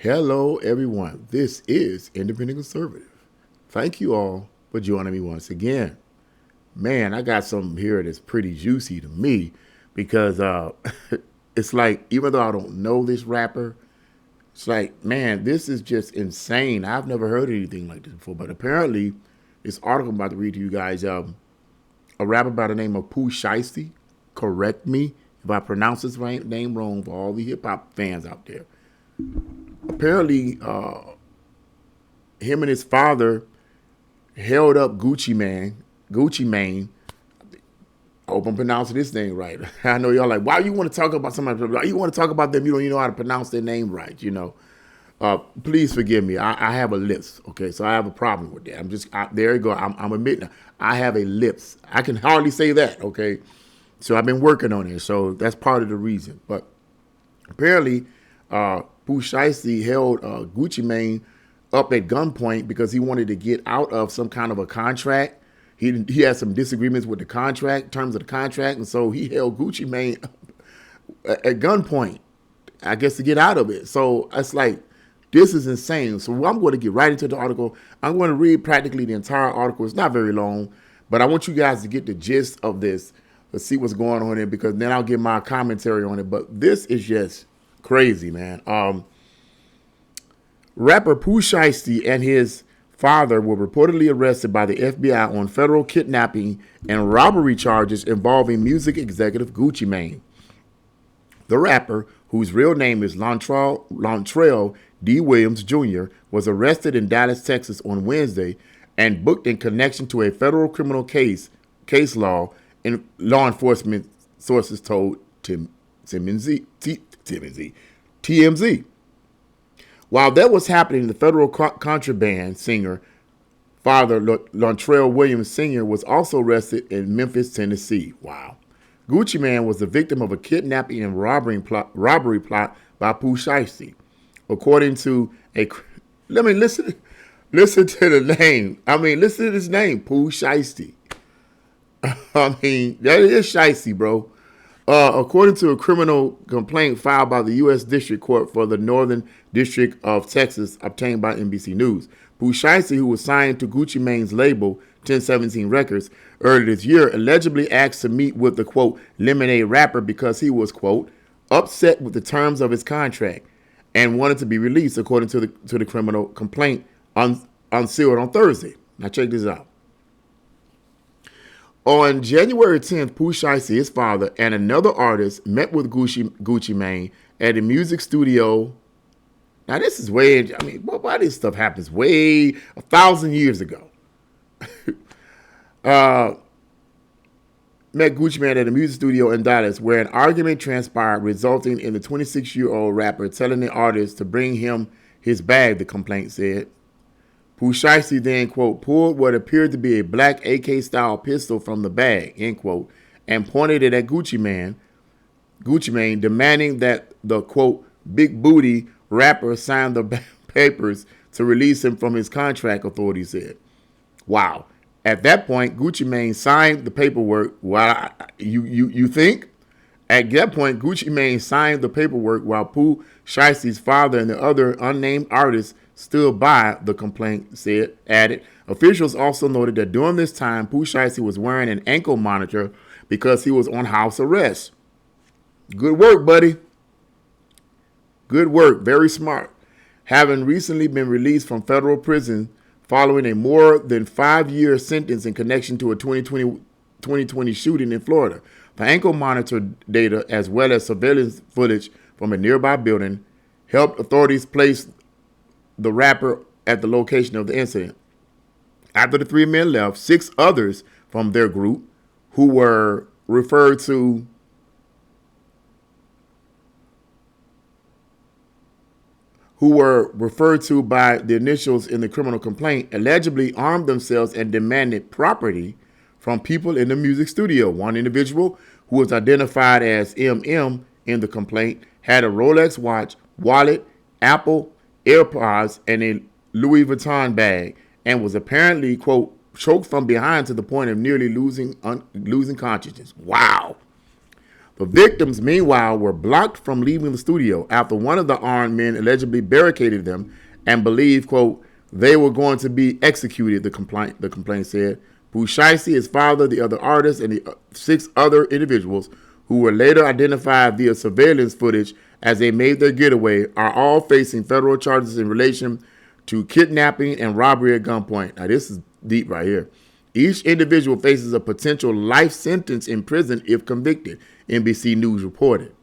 Hello, everyone. This is Independent Conservative. Thank you all for joining me once again. Man, I got something here that's pretty juicy to me because it's like, even though I don't know this rapper, it's like, man, this is just insane. I've never heard anything like this before. But apparently, this article I'm about to read to you guys, a rapper by the name of Pooh Shiesty, correct me if I pronounce his name wrong for all the hip hop fans out there. Apparently, him and his father held up Gucci Mane. I hope I'm pronouncing this name right. I know y'all like, why you want to talk about somebody? Why you want to talk about them? You don't even know how to pronounce their name right, you know. Please forgive me. I have a lisp, okay? So I have a problem with that. There you go. I'm admitting I have a lisp. I can hardly say that, okay? So I've been working on it. So that's part of the reason. But apparently, Pooh Shiesty held Gucci Mane up at gunpoint because he wanted to get out of some kind of a contract. He had some disagreements with the contract, terms of the contract, and so he held Gucci Mane at gunpoint, I guess, to get out of it. So it's like, this is insane. So I'm going to get right into the article. I'm going to read practically the entire article. It's not very long, but I want you guys to get the gist of this. Let's see what's going on here, because then I'll give my commentary on it. But this is just crazy, man. Rapper Pooh Shiesty and his father were reportedly arrested by the FBI on federal kidnapping and robbery charges involving music executive Gucci Mane. The rapper, whose real name is Lontrell D. Williams Jr., was arrested in Dallas, Texas on Wednesday and booked in connection to a federal criminal case law and law enforcement sources told TMZ. While that was happening, the federal contraband singer, father Lontrell Williams Sr., was also arrested in Memphis, Tennessee. Wow. Gucci Mane was the victim of a kidnapping and robbery plot by Pooh Shiesty. According to let me listen to the name. Listen to this name, Pooh Shiesty. That is Shiesty, bro. According to a criminal complaint filed by the U.S. District Court for the Northern District of Texas, obtained by NBC News, Pooh Shiesty, who was signed to Gucci Mane's label 1017 Records earlier this year, allegedly asked to meet with the, quote, Lemonade rapper because he was, quote, upset with the terms of his contract and wanted to be released, according to the criminal complaint unsealed on Thursday. Now check this out. On January 10th, Pooh Shiesty, his father, and another artist met with Gucci Mane at a music studio. Now, this is why this stuff happens way 1,000 years ago. Met Gucci Mane at a music studio in Dallas, where an argument transpired, resulting in the 26-year-old rapper telling the artist to bring him his bag, the complaint said. Pooh Shiesty then, quote, pulled what appeared to be a black AK-style pistol from the bag, end quote, and pointed it at Gucci Mane, demanding that the, quote, big booty rapper sign the papers to release him from his contract, authorities said. Wow. At that point, Gucci Mane signed the paperwork. You think? At that point, Gucci Mane signed the paperwork while Pooh Shiesty's father and the other unnamed artists stood by, the complaint added. Officials also noted that during this time, Pooh Shiesty was wearing an ankle monitor because he was on house arrest. Good work, buddy. Good work. Very smart. Having recently been released from federal prison following a more than 5-year sentence in connection to a 2020 shooting in Florida. The ankle monitor data, as well as surveillance footage from a nearby building, helped authorities place the rapper at the location of the incident. After the three men left, 6 others from their group, who were referred to by the initials in the criminal complaint, allegedly armed themselves and demanded property from people in the music studio. One individual, who was identified as MM in the complaint, had a Rolex watch, wallet, Apple AirPods, and a Louis Vuitton bag, and was apparently, quote, choked from behind to the point of nearly losing consciousness. Wow. The victims, meanwhile, were blocked from leaving the studio after one of the armed men allegedly barricaded them and believed, quote, they were going to be executed, the complaint said. Pooh Shiesty, his father, the other artists, and the 6 other individuals who were later identified via surveillance footage as they made their getaway are all facing federal charges in relation to kidnapping and robbery at gunpoint. Now, this is deep right here. Each individual faces a potential life sentence in prison if convicted, NBC News reported.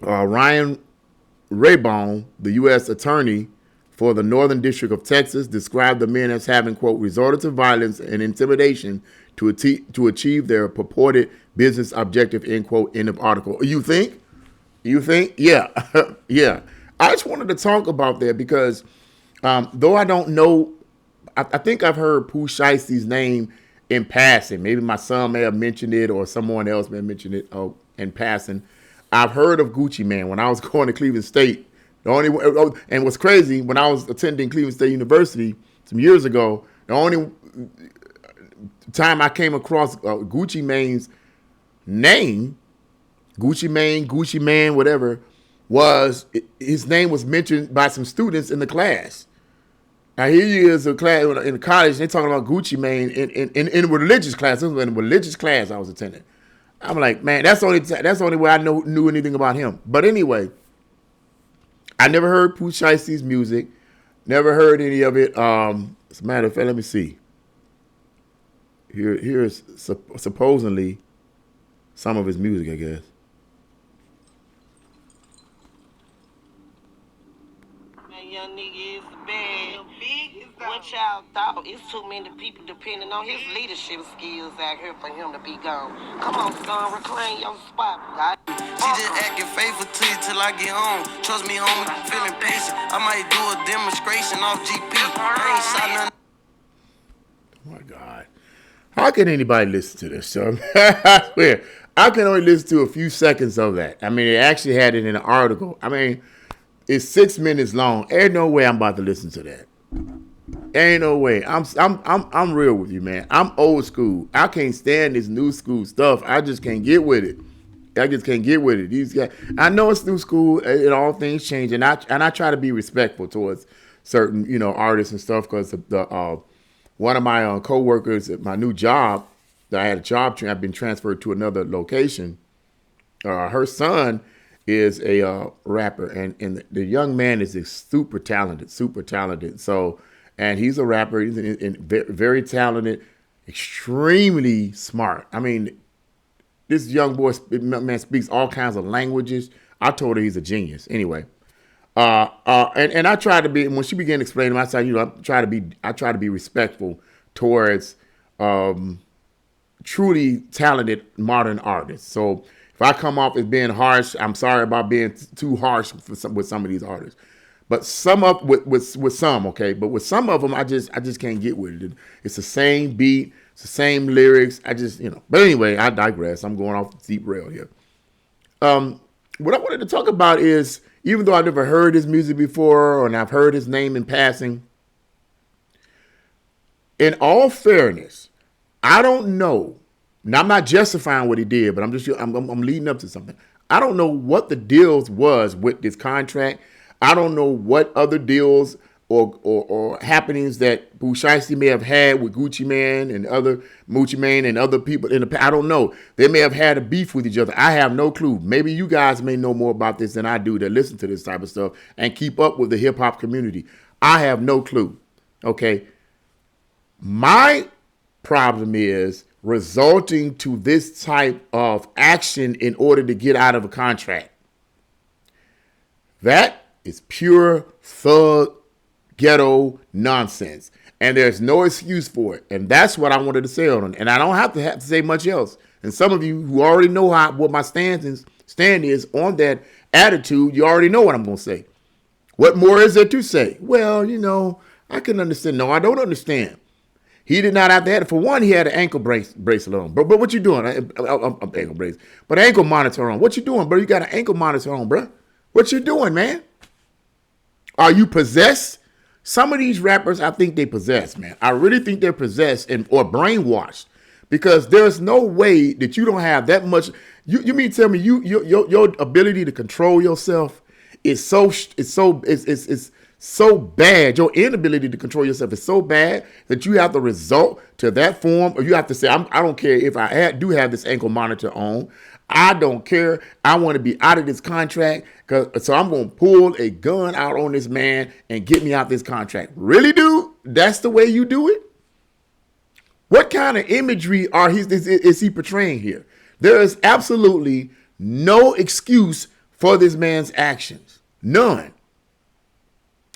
Ryan Raybone, the U.S. attorney for the Northern District of Texas, described the men as having, quote, resorted to violence and intimidation to achieve their purported business objective, end quote, end of article. You think? Yeah. Yeah. I just wanted to talk about that because though I don't know, I think I've heard Pooh Shiesty's name in passing. Maybe my son may have mentioned it or someone else may have mentioned it in passing. I've heard of Gucci Mane when I was going to Cleveland State. And what's crazy, when I was attending Cleveland State University some years ago, the only time I came across Gucci Mane's name, Gucci Mane, whatever, was his name was mentioned by some students in the class. Now here he is in college, and they're talking about Gucci Mane in a religious class. This was in a religious class I was attending. I'm like, man, that's the only way I knew anything about him. But anyway, I never heard Pooh Shiesty's music. Never heard any of it. As a matter of fact, let me see. Here's supposedly some of his music, I guess. That young nigga is bad. What y'all thought? It's too many people depending on his leadership skills out here for him to be gone. Come on, son, reclaim your spot, God. She just acting faithful to you till I get home. Trust me, homie, feeling patient. I might do a demonstration off GP. I ain't shot nothing. Oh my God. How can anybody listen to this, son? I swear, I can only listen to a few seconds of that. I mean, it actually had it in an article. I mean, it's 6 minutes long. Ain't no way I'm about to listen to that. Ain't no way. I'm real with you, man. I'm old school. I can't stand this new school stuff. I just can't get with it. These guys. I know it's new school and all things change, and I try to be respectful towards certain artists and stuff because one of my coworkers at my new job, that I had a job, I've been transferred to another location. Her son is a rapper, and the young man is super talented. So, and he's a rapper. He's very talented, extremely smart. I mean, this young man speaks all kinds of languages. I told her he's a genius. Anyway, and I try to be, when she began explaining, I said, I try to be respectful towards truly talented modern artists. So if I come off as being harsh, I'm sorry about being too harsh with some of these artists. But with some, okay. But with some of them, I just can't get with it. It's the same beat, it's the same lyrics. But anyway, I digress. I'm going off the deep rail here. What I wanted to talk about is, even though I never heard his music before, and I've heard his name in passing, in all fairness, I don't know. Now, I'm not justifying what he did, but I'm leading up to something. I don't know what the deals was with this contract. I don't know what other deals or happenings that Pooh Shiesty may have had with Gucci Mane and other people in the past. I don't know. They may have had a beef with each other. I have no clue. Maybe you guys may know more about this than I do that listen to this type of stuff and keep up with the hip hop community. I have no clue. Okay. My problem is resulting to this type of action in order to get out of a contract. That is pure thug ghetto nonsense, and there's no excuse for it. And that's what I wanted to say on it. And I don't have to say much else. And some of you who already know what my stand is on that attitude, you already know what I'm going to say. What more is there to say? Well, I can understand. No, I don't understand. He did not have to have it. For one, he had an ankle bracelet on. But what you doing? Ankle brace. But ankle monitor on. What you doing, bro? You got an ankle monitor on, bro. What you doing, man? Are you possessed? Some of these rappers, I think they possessed, man. I really think they're possessed or brainwashed because there's no way that you don't have that much. You mean tell me your ability to control yourself is it's so bad. Your inability to control yourself is so bad that you have to resort to that form, or you have to say, I don't care if I do have this ankle monitor on. I don't care. I want to be out of this contract, so I'm going to pull a gun out on this man and get me out this contract. Really, dude? That's the way you do it? What kind of imagery is he portraying here? There is absolutely no excuse for this man's actions. None.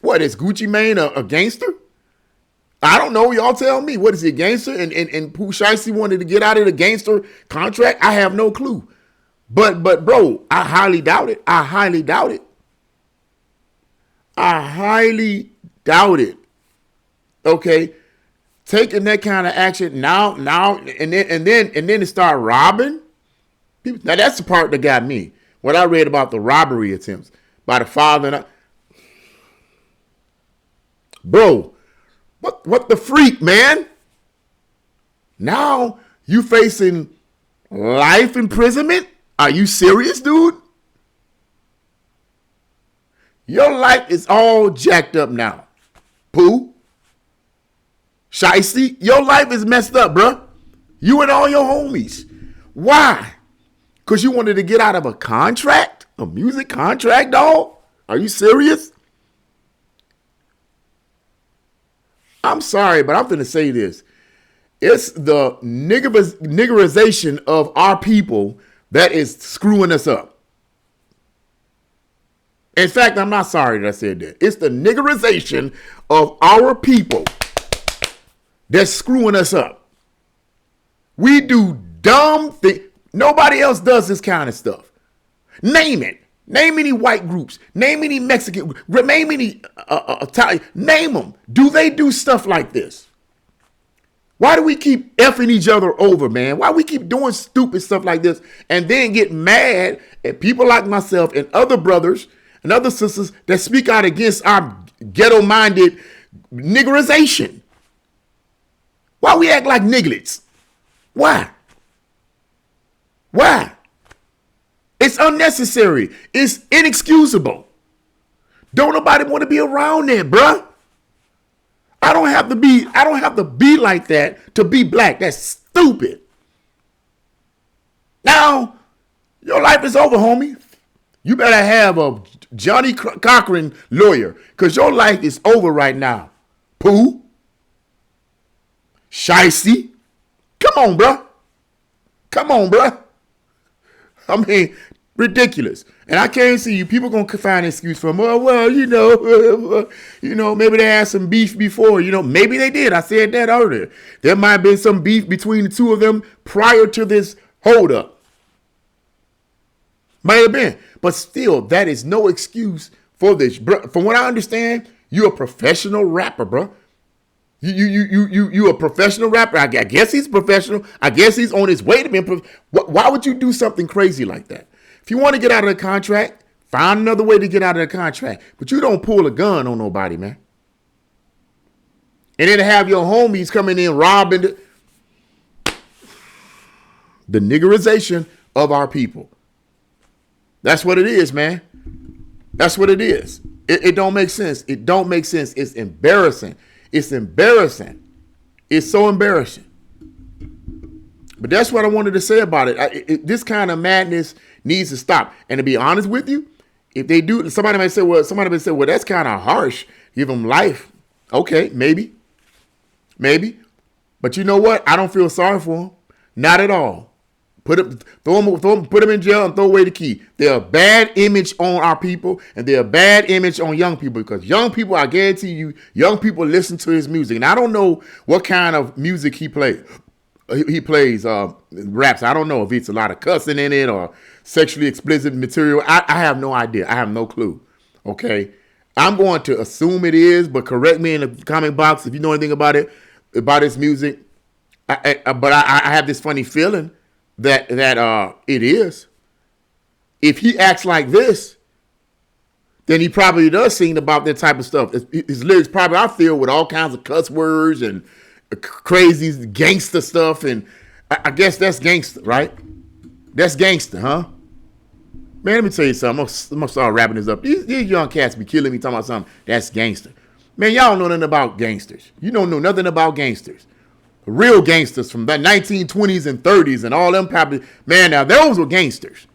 What, is Gucci Mane a gangster? I don't know. Y'all tell me. What is he, a gangster? And Pooh Shiesty wanted to get out of the gangster contract? I have no clue. But bro, I highly doubt it. I highly doubt it. I highly doubt it. Okay. Taking that kind of action now, and then to start robbing people. Now that's the part that got me. What I read about the robbery attempts by the father. Bro, what the freak, man? Now you facing life imprisonment? Are you serious, dude? Your life is all jacked up now. Pooh Shiesty, your life is messed up, bro. You and all your homies. Why? Because you wanted to get out of a contract? A music contract, dog? Are you serious? I'm sorry, but I'm going to say this. It's the niggerization of our people that is screwing us up. In fact, I'm not sorry that I said that. It's the niggerization of our people that's screwing us up. We do dumb things. Nobody else does this kind of stuff. Name it. Name any white groups. Name any Mexican. Name any Italian. Name them. Do they do stuff like this? Why do we keep effing each other over, man? Why we keep doing stupid stuff like this and then get mad at people like myself and other brothers and other sisters that speak out against our ghetto-minded niggerization? Why we act like nigglets? Why? Why? It's unnecessary. It's inexcusable. Don't nobody want to be around that, bruh. I don't have to be like that to be black. That's stupid. Now, your life is over, homie. You better have a Johnny Cochran lawyer, because your life is over right now. Pooh Shiesty. Come on, bruh. Come on, bruh. I mean, ridiculous. And I can't see you. People gonna find an excuse for them. Oh, well, maybe they had some beef before. Maybe they did. I said that earlier. There might have been some beef between the two of them prior to this holdup. Might have been. But still, that is no excuse for this. Bro, from what I understand, you're a professional rapper, bro. You a professional rapper. I guess he's professional. I guess he's on his way to being. Why would you do something crazy like that? If you want to get out of the contract, find another way to get out of the contract. But you don't pull a gun on nobody, man. And then have your homies coming in robbing the niggerization of our people. That's what it is, man. That's what it is. It don't make sense. It don't make sense. It's embarrassing. It's embarrassing. It's so embarrassing. But that's what I wanted to say about it. This kind of madness needs to stop. And to be honest with you, if they do, somebody may say, well, that's kind of harsh. Give them life. Okay, maybe. But you know what? I don't feel sorry for them. Not at all. Put them in jail and throw away the key. They're a bad image on our people, and they're a bad image on young people, because young people, I guarantee you, young people listen to his music. And I don't know what kind of music he plays. He plays raps. I don't know if it's a lot of cussing in it or sexually explicit material. I have no idea. I have no clue. Okay. I'm going to assume it is, but correct me in the comment box if you know anything about it, about his music. But I have this funny feeling that it is. If he acts like this, then he probably does sing about that type of stuff. His lyrics probably are filled with all kinds of cuss words and crazy gangster stuff. And I guess that's gangster, right? That's gangster, huh? Man, let me tell you something. I'm gonna start wrapping this up. These young cats be killing me talking about something that's gangster. Man, y'all don't know nothing about gangsters. You don't know nothing about gangsters. Real gangsters from the 1920s and 30s and all them probably. Man, now those were gangsters.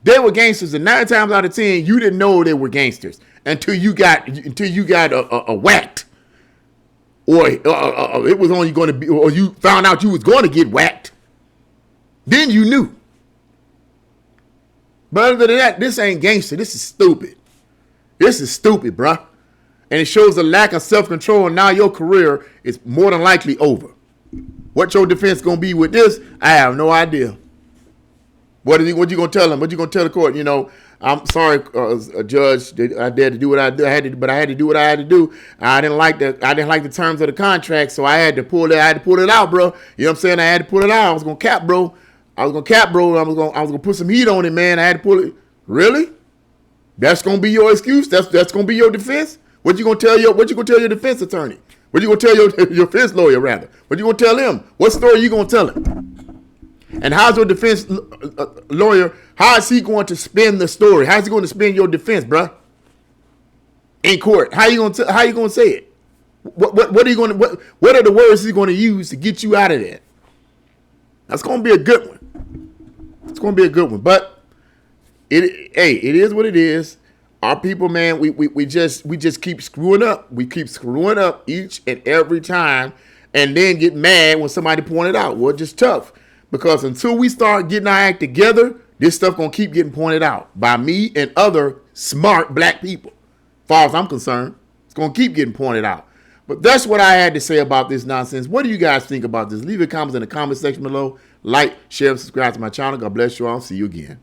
They were gangsters, and 9 times out of 10, you didn't know they were gangsters until you got a whacked, or it was only going to be, or you found out you was going to get whacked. Then you knew. But other than that, this ain't gangster. This is stupid. This is stupid, bruh. And it shows a lack of self-control, and now your career is more than likely over. What your defense gonna be with this, I have no idea. What you gonna tell him? What you gonna tell the court? You know, I'm sorry, Judge. I had to do what I did, but I had to do what I had to do. I didn't like the terms of the contract, so I had to pull it. I had to pull it out, bro. You know what I'm saying? I had to pull it out. I was gonna cap, bro. I was gonna put some heat on it, man. I had to pull it. Really? That's gonna be your excuse? That's gonna be your defense? What you gonna tell your defense attorney? What you gonna tell your defense lawyer rather? What you gonna tell him? What story you gonna tell him? And how's your defense lawyer? How is he going to spin the story? How's he going to spin your defense, bruh? In court, how you gonna say it? What are you gonna what are the words he's gonna use to get you out of there? That's gonna be a good one. It's gonna be a good one, but it is what it is. Our people, man, we just keep screwing up. We keep screwing up each and every time, and then get mad when somebody point it out. Well, it's just tough because until we start getting our act together, this stuff gonna keep getting pointed out by me and other smart black people. As far as I'm concerned, it's gonna keep getting pointed out. But that's what I had to say about this nonsense. What do you guys think about this? Leave your comments in the comment section below. Like, share, and subscribe to my channel. God bless you all. See you again.